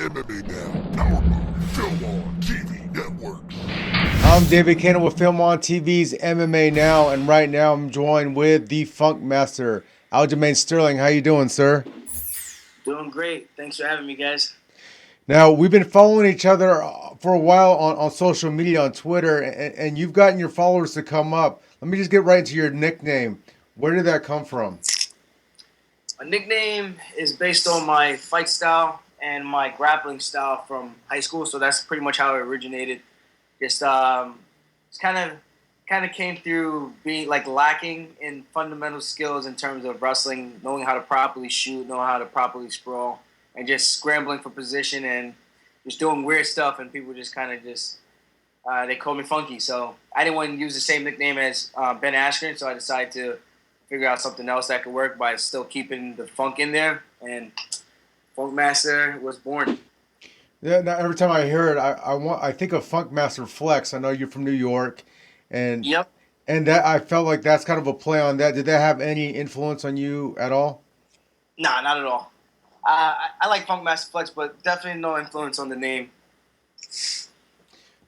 MMA Now, powered by Film On TV Networks. I'm David Cannon with Film on TV's MMA Now, and right now I'm joined with the Funk Master, Aljamain Sterling. How you doing, sir? Doing great. Thanks for having me, guys. Now, we've been following each other for a while on social media, on Twitter, and you've gotten your followers to come up. Let me just get right into your nickname. Where did that come from? My nickname is based on my fight style and my grappling style from high school, so that's pretty much how it originated. Just it's kind of came through being like lacking in fundamental skills in terms of wrestling, knowing how to properly shoot, knowing how to properly sprawl, and just scrambling for position and just doing weird stuff. And people just kind of they called me Funky. So I didn't want to use the same nickname as Ben Askren, so I decided to figure out something else that could work by still keeping the funk in there. And Funk Master was born. Yeah, now every time I hear it, I think of Funk Master Flex. I know you're from New York, and Yep. and that I felt like that's kind of a play on that. Did that have any influence on you at all? Nah, not at all. I like Funk Master Flex, but definitely no influence on the name.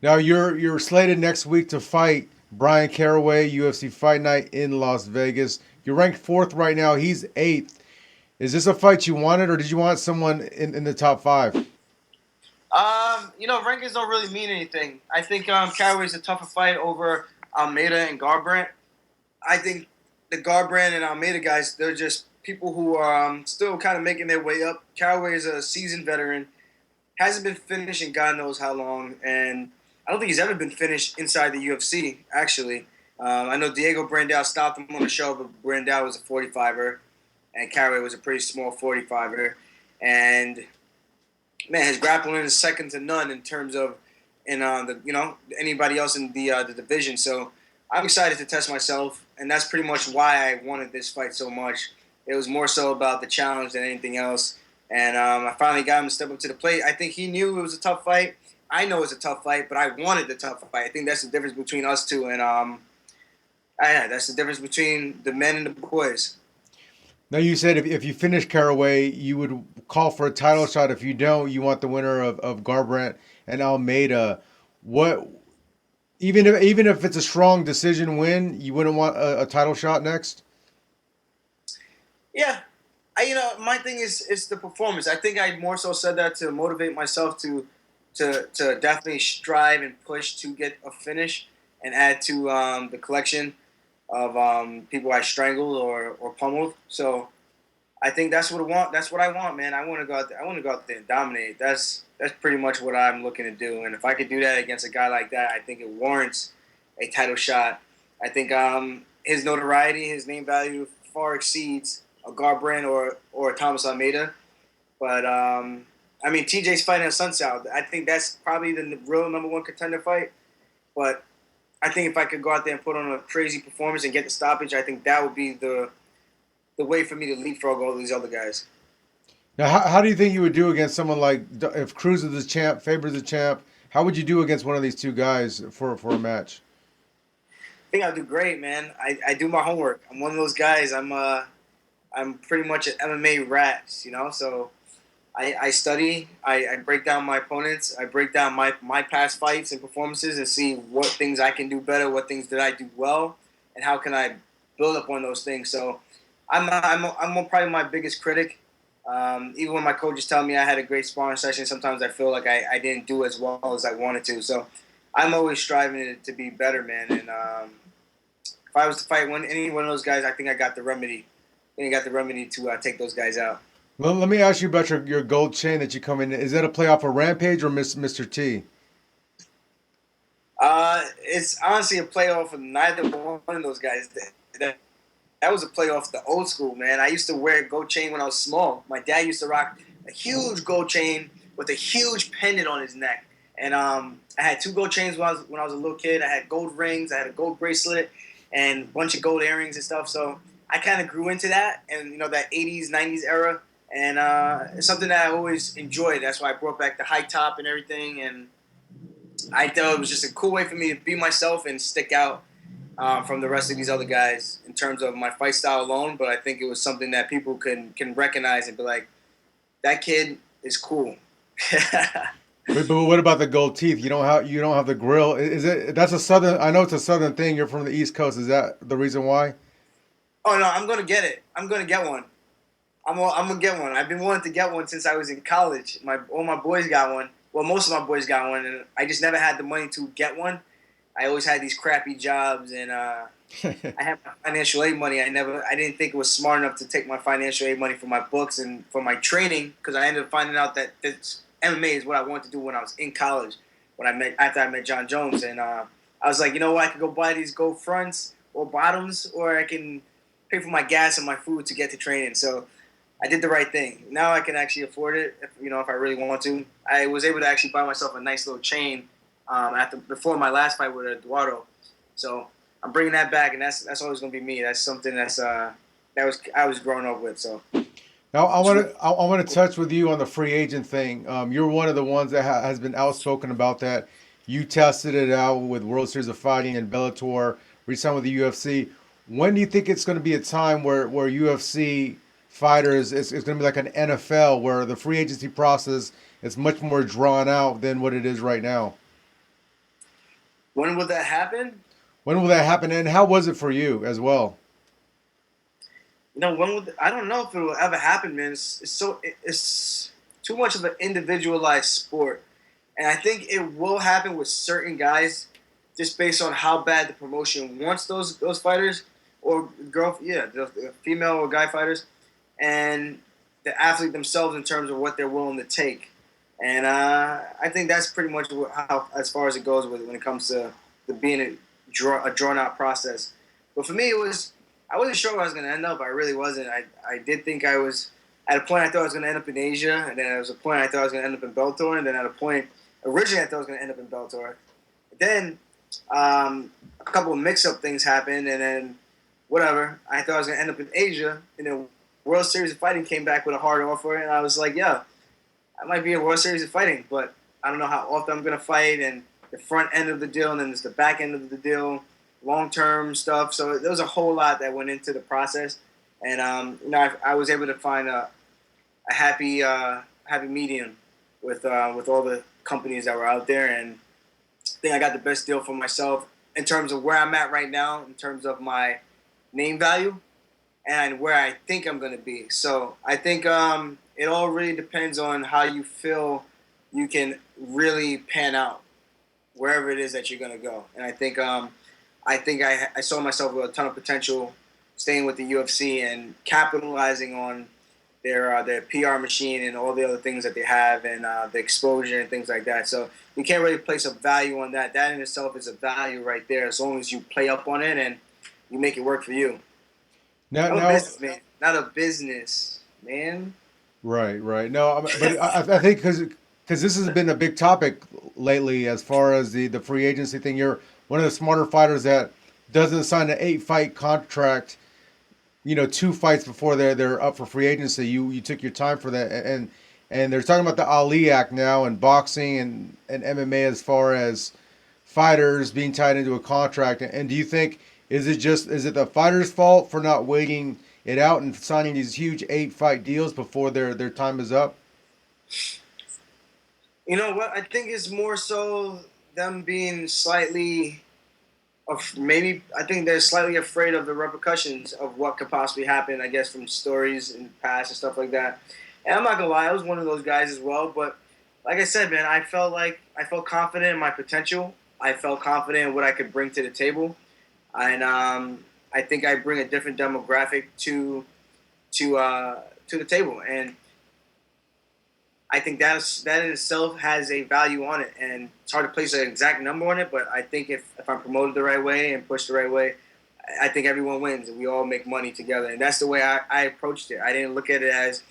Now you're slated next week to fight Bryan Caraway, UFC Fight Night in Las Vegas. You're ranked fourth right now. He's eighth. Is this a fight you wanted, or did you want someone in the top five? Rankings don't really mean anything. I think Caraway's a tougher fight over Almeida and Garbrandt. I think the Garbrandt and Almeida guys, they're just people who are still kind of making their way up. Caraway is a seasoned veteran, hasn't been finished in God knows how long, and I don't think he's ever been finished inside the UFC, actually. I know Diego Brandao stopped him on the show, but Brandao was a 45er, and Caraway was a pretty small 45er. And man, his grappling is second to none in terms of anybody else in the division. So I'm excited to test myself, and that's pretty much why I wanted this fight so much. It was more so about the challenge than anything else. And I finally got him to step up to the plate. I think he knew it was a tough fight. I know it's a tough fight, but I wanted the tough fight. I think that's the difference between us two, and that's the difference between the men and the boys. Now you said if you finish Caraway, you would call for a title shot. If you don't, you want the winner of Garbrandt and Almeida. What even if it's a strong decision win, you wouldn't want a title shot next? Yeah, my thing is the performance. I think I more so said that to motivate myself to definitely strive and push to get a finish and add to the collection of people I strangled or pummeled. So I think that's what I want. That's what I want, man. I want to go out there. I want to go out there and dominate. That's pretty much what I'm looking to do. And if I could do that against a guy like that, I think it warrants a title shot. I think his notoriety, his name value far exceeds a Garbrandt or a Thomas Almeida. But TJ's fighting a Sunsow. I think that's probably the real number one contender fight. But I think if I could go out there and put on a crazy performance and get the stoppage, I think that would be the way for me to leapfrog all these other guys. Now, how do you think you would do against someone like if Cruz is the champ, Faber's the champ? How would you do against one of these two guys for a match? I think I'll do great, man. I do my homework. I'm one of those guys. I'm pretty much an MMA rat, so I study, I break down my opponents, I break down my past fights and performances and see what things I can do better, what things did I do well, and how can I build up on those things. So I'm probably my biggest critic. Even when my coaches tell me I had a great sparring session, sometimes I feel like I didn't do as well as I wanted to. So I'm always striving to be better, man. And if I was to fight any one of those guys, I think I got the remedy. I think I got the remedy to take those guys out. Well, let me ask you about your gold chain that you come in. Is that a play off of Rampage or Mr. T? It's honestly a playoff of neither one of those guys. That was a playoff the old school, man. I used to wear a gold chain when I was small. My dad used to rock a huge gold chain with a huge pendant on his neck. And I had two gold chains when I was a little kid. I had gold rings, I had a gold bracelet, and a bunch of gold earrings and stuff. So I kind of grew into that, and that 80s, 90s era. And it's something that I always enjoyed. That's why I brought back the high top and everything. And I thought it was just a cool way for me to be myself and stick out from the rest of these other guys in terms of my fight style alone. But I think it was something that people can recognize and be like, that kid is cool. But what about the gold teeth? You don't have the grill. Is it that's a southern? I know it's a southern thing. You're from the East Coast. Is that the reason why? Oh no, I'm gonna get it. I'm gonna get one. I'm gonna get one. I've been wanting to get one since I was in college. All my boys got one. Well, most of my boys got one, and I just never had the money to get one. I always had these crappy jobs, and I had my financial aid money. I didn't think it was smart enough to take my financial aid money for my books and for my training because I ended up finding out that MMA is what I wanted to do when I was in college. After I met John Jones, and I was like, you know what, I could go buy these gold fronts or bottoms, or I can pay for my gas and my food to get to training. So I did the right thing. Now I can actually afford it, if I really want to. I was able to actually buy myself a nice little chain before my last fight with Eduardo. So I'm bringing that back, and that's always going to be me. That's something I was growing up with. So Now I want to touch with you on the free agent thing. You're one of the ones that has been outspoken about that. You tested it out with World Series of Fighting and Bellator, re-signed with the UFC. When do you think it's going to be a time where UFC fighters it's going to be like an NFL where the free agency process is much more drawn out than what it is right now? when will that happen? When will that happen, and how was it for you as well? I don't know if it will ever happen, man. It's too much of an individualized sport, and I think it will happen with certain guys, just based on how bad the promotion wants those fighters or the female or guy fighters, and the athlete themselves in terms of what they're willing to take. And I think that's pretty much how as far as it goes when it comes to being a drawn out process. But for me, I wasn't sure where I was going to end up. I really wasn't. I did think I was at a point. I thought I was going to end up in Asia, and then there was a point I thought I was going to end up in Bellator, and then at a point originally I thought I was going to end up in Bellator. Then a couple of mix-up things happened, and then whatever. I thought I was going to end up in Asia, and then World Series of Fighting came back with a hard offer, and I was like, yeah, I might be in World Series of Fighting, but I don't know how often I'm going to fight, and the front end of the deal, and then there's the back end of the deal, long-term stuff. So there was a whole lot that went into the process, and I was able to find a happy medium with all the companies that were out there, and I think I got the best deal for myself in terms of where I'm at right now, in terms of my name value, and where I think I'm going to be. So I think it all really depends on how you feel you can really pan out wherever it is that you're going to go. And I think I saw myself with a ton of potential staying with the UFC and capitalizing on their PR machine and all the other things that they have, and the exposure and things like that. So you can't really place a value on that. That in itself is a value right there, as long as you play up on it and you make it work for you. Now, I'm a now, businessman, not a business man. right, right. No, but I think because this has been a big topic lately as far as the free agency thing. You're one of the smarter fighters that doesn't sign an 8 fight contract. 2 fights before they're up for free agency. You took your time for that, and they're talking about the Ali Act now and boxing and MMA as far as fighters being tied into a contract. And do you think is it the fighters' fault for not waiting it out and signing these huge 8 fight deals before their time is up? You know what? I think it's more so them being slightly maybe I think they're slightly afraid of the repercussions of what could possibly happen, I guess, from stories in the past and stuff like that. And I'm not gonna lie, I was one of those guys as well. But like I said, man, I felt confident in my potential. I felt confident in what I could bring to the table, and I think I bring a different demographic to the table, and I think that in itself has a value on it, and it's hard to place an exact number on it. But I think if I'm promoted the right way and pushed the right way, I think everyone wins, and we all make money together. And that's the way I approached it. I didn't look at it as,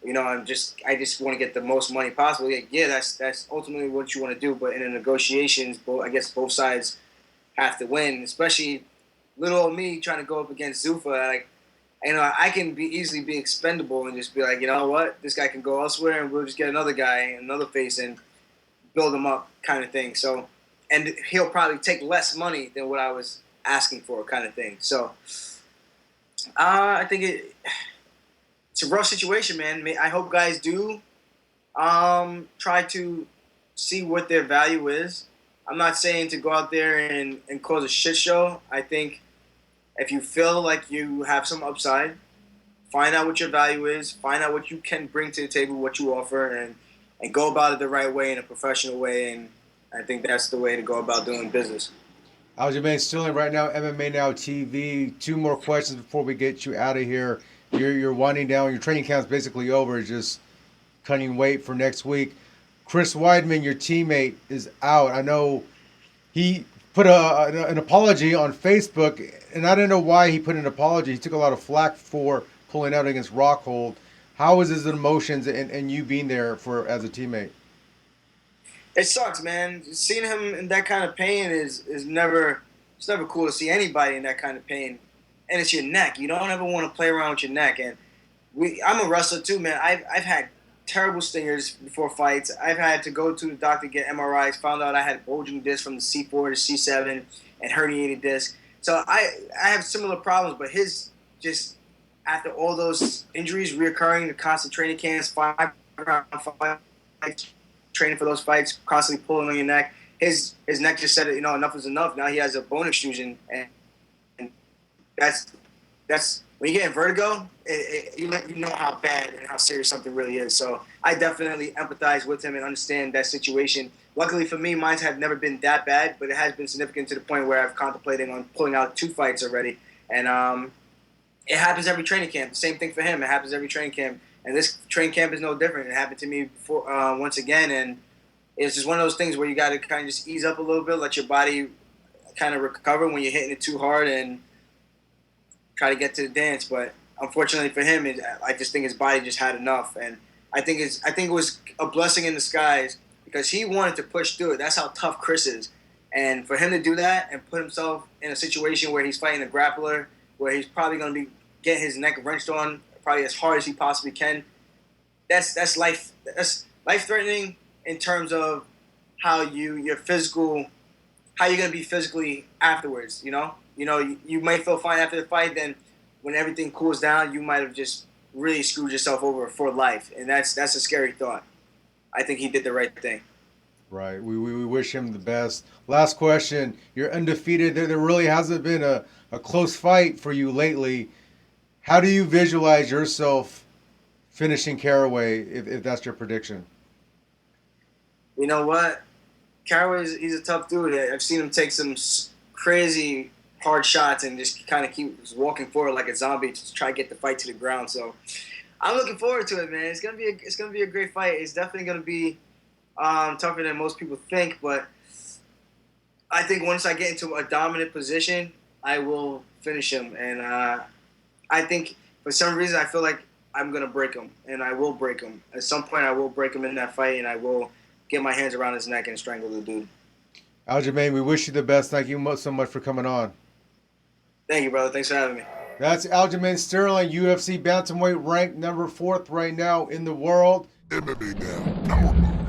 I just want to get the most money possible. Yeah, that's ultimately what you want to do. But in the negotiations, I guess both sides have to win. Especially little old me trying to go up against Zuffa, like. I can easily be expendable and just be like, you know what, this guy can go elsewhere, and we'll just get another guy, another face, and build him up, kind of thing. So, and he'll probably take less money than what I was asking for, kind of thing. So, I think it's a rough situation, man. I hope guys do Try to see what their value is. I'm not saying to go out there and cause a shit show. I think if you feel like you have some upside, find out what your value is, find out what you can bring to the table, what you offer, and go about it the right way in a professional way. And I think that's the way to go about doing business. Aljamain Sterling right now, MMA Now TV. Two more questions before we get you out of here. You're winding down. Your training camp's basically over. It's just cutting weight for next week. Chris Weidman, your teammate, is out. I know he put an apology on Facebook, and I don't know why he put an apology. He took a lot of flack for pulling out against Rockhold. How was his emotions and you being there for as a teammate? It sucks, man. Seeing him in that kind of pain is never it's never cool to see anybody in that kind of pain. And it's your neck. You don't ever want to play around with your neck. And I'm a wrestler too, man. I've had terrible stingers before fights. I've had to go to the doctor to get MRIs. Found out I had bulging disc from the C4 to C7 and herniated disc. So I have similar problems, but his just after all those injuries reoccurring, the constant training camps, 5-round fights, training for those fights, constantly pulling on your neck. His neck just said, enough is enough. Now he has a bone extrusion, and that's when you get vertigo, you know how bad and how serious something really is. So I definitely empathize with him and understand that situation. Luckily for me, mine have never been that bad, but it has been significant to the point where I've contemplating on pulling out 2 fights already. And it happens every training camp. The same thing for him. It happens every training camp. And this training camp is no different. It happened to me before, once again, and it's just one of those things where you got to kind of just ease up a little bit, let your body kind of recover when you're hitting it too hard, and try to get to the dance. But unfortunately for him, I just think his body just had enough, and I think it was a blessing in disguise because he wanted to push through it. That's how tough Chris is, and for him to do that and put himself in a situation where he's fighting a grappler, where he's probably going to be getting his neck wrenched on probably as hard as he possibly can. That's life. That's life threatening in terms of how you're going to be physically afterwards. You might feel fine after the fight. Then when everything cools down, you might have just really screwed yourself over for life, and that's a scary thought. I think he did the right thing. Right. We wish him the best. Last question. You're undefeated. There really hasn't been a close fight for you lately. How do you visualize yourself finishing Caraway if that's your prediction? You know what? Caraway, he's a tough dude. I've seen him take some crazy hard shots and just kind of keep walking forward like a zombie to try to get the fight to the ground. So I'm looking forward to it, man. It's gonna be a great fight. It's definitely gonna be tougher than most people think, but I think once I get into a dominant position, I will finish him. And I think for some reason I feel like I'm gonna break him, and I will break him at some point. I will break him in that fight, and I will get my hands around his neck and strangle the dude. Aljamain, we wish you the best. Thank you so much for coming on. Thank you, brother. Thanks for having me. That's Aljamain Sterling, UFC bantamweight ranked number 4th right now in the world. MMA Now, powered by